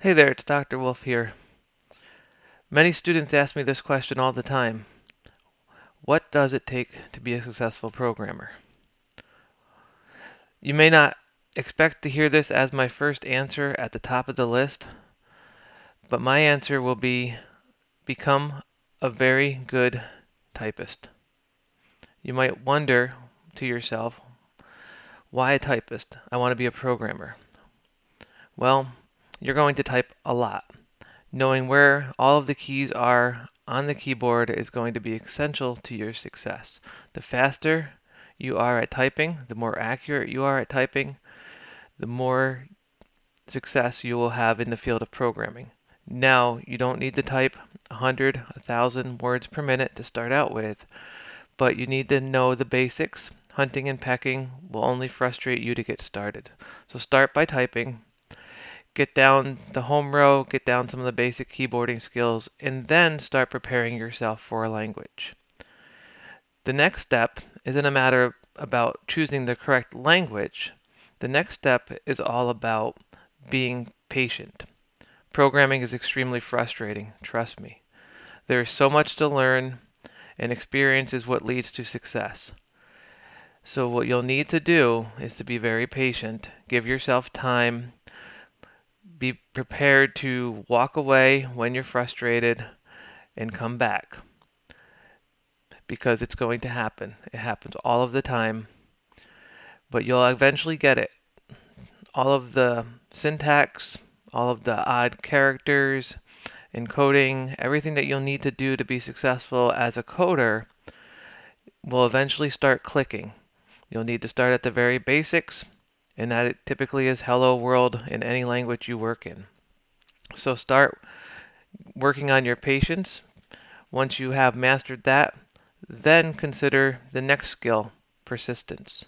Hey there, it's Dr. Wolfe here. Many students ask me this question all the time. What does it take to be a successful programmer? You may not expect to hear this as my first answer at the top of the list, but my answer will be become a very good typist. You might wonder to yourself, why a typist? I want to be a programmer. Well, you're going to type a lot. Knowing where all of the keys are on the keyboard is going to be essential to your success. The faster you are at typing, the more accurate you are at typing, the more success you will have in the field of programming. Now, you don't need to type 100, 1,000 words per minute to start out with, but you need to know the basics. Hunting and pecking will only frustrate you to get started. So start by typing. Get down the home row, get down some of the basic keyboarding skills, and then start preparing yourself for a language. The next step isn't a matter about choosing the correct language. The next step is all about being patient. Programming is extremely frustrating, trust me. There is so much to learn, and experience is what leads to success. So what you'll need to do is to be very patient, give yourself time, be prepared to walk away when you're frustrated and come back because it's going to happen. It happens all of the time, but you'll eventually get it. All of the syntax, all of the odd characters, encoding, everything that you'll need to do to be successful as a coder will eventually start clicking. You'll need to start at the very basics, and that it typically is hello world in any language you work in. So start working on your patience. Once you have mastered that, then consider the next skill, persistence.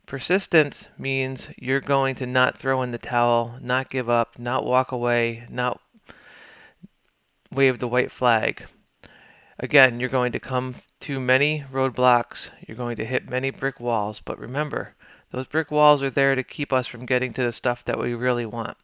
Persistence means you're going to not throw in the towel, not give up, not walk away, not wave the white flag. Again, you're going to come to many roadblocks, you're going to hit many brick walls, but remember, those brick walls are there to keep us from getting to the stuff that we really want.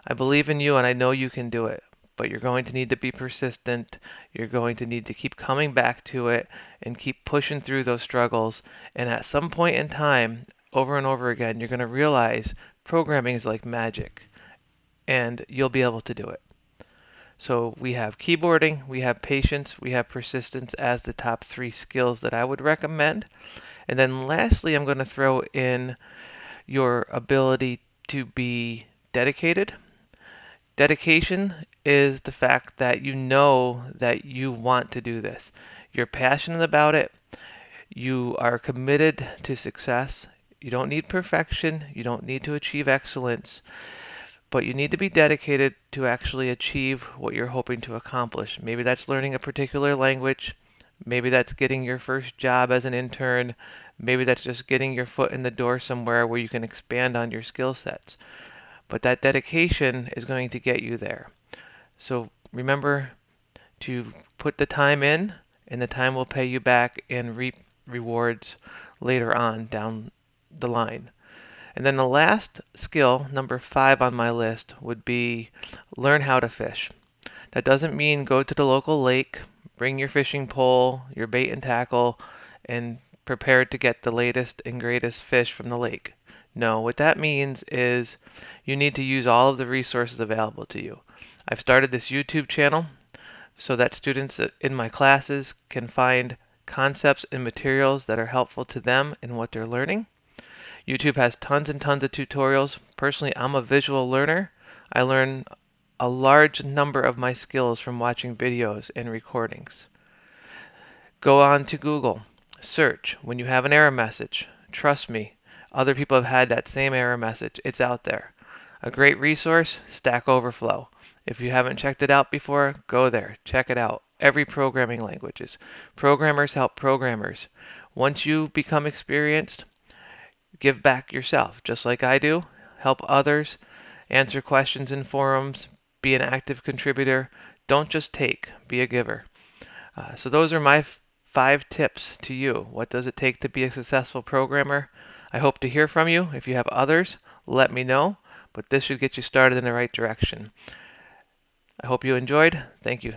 I believe in you and I know you can do it, but you're going to need to be persistent. You're going to need to keep coming back to it and keep pushing through those struggles. And at some point in time, over and over again, you're going to realize programming is like magic and you'll be able to do it. So we have keyboarding, we have patience, we have persistence as the top three skills that I would recommend. And then lastly, I'm going to throw in your ability to be dedicated. Dedication is the fact that you know that you want to do this. You're passionate about it. You are committed to success. You don't need perfection. You don't need to achieve excellence, but you need to be dedicated to actually achieve what you're hoping to accomplish. Maybe that's learning a particular language. Maybe that's getting your first job as an intern. Maybe that's just getting your foot in the door somewhere where you can expand on your skill sets. But that dedication is going to get you there. So remember to put the time in, and the time will pay you back and reap rewards later on down the line. And then the last skill, number 5 on my list, would be learn how to fish. That doesn't mean go to the local lake, bring your fishing pole, your bait and tackle, and prepare to get the latest and greatest fish from the lake. No, what that means is you need to use all of the resources available to you. I've started this YouTube channel so that students in my classes can find concepts and materials that are helpful to them in what they're learning. YouTube has tons and tons of tutorials. Personally, I'm a visual learner. I learn a large number of my skills from watching videos and recordings. Go on to Google, search when you have an error message. Trust me, other people have had that same error message. It's out there. A great resource, Stack Overflow. If you haven't checked it out before, go there, check it out. Every programming languages. Programmers help programmers. Once you become experienced, give back yourself, just like I do. Help others, answer questions in forums, be an active contributor. Don't just take, be a giver. So those are my 5 tips to you. What does it take to be a successful programmer? I hope to hear from you. If you have others, let me know. but this should get you started in the right direction. I hope you enjoyed. Thank you.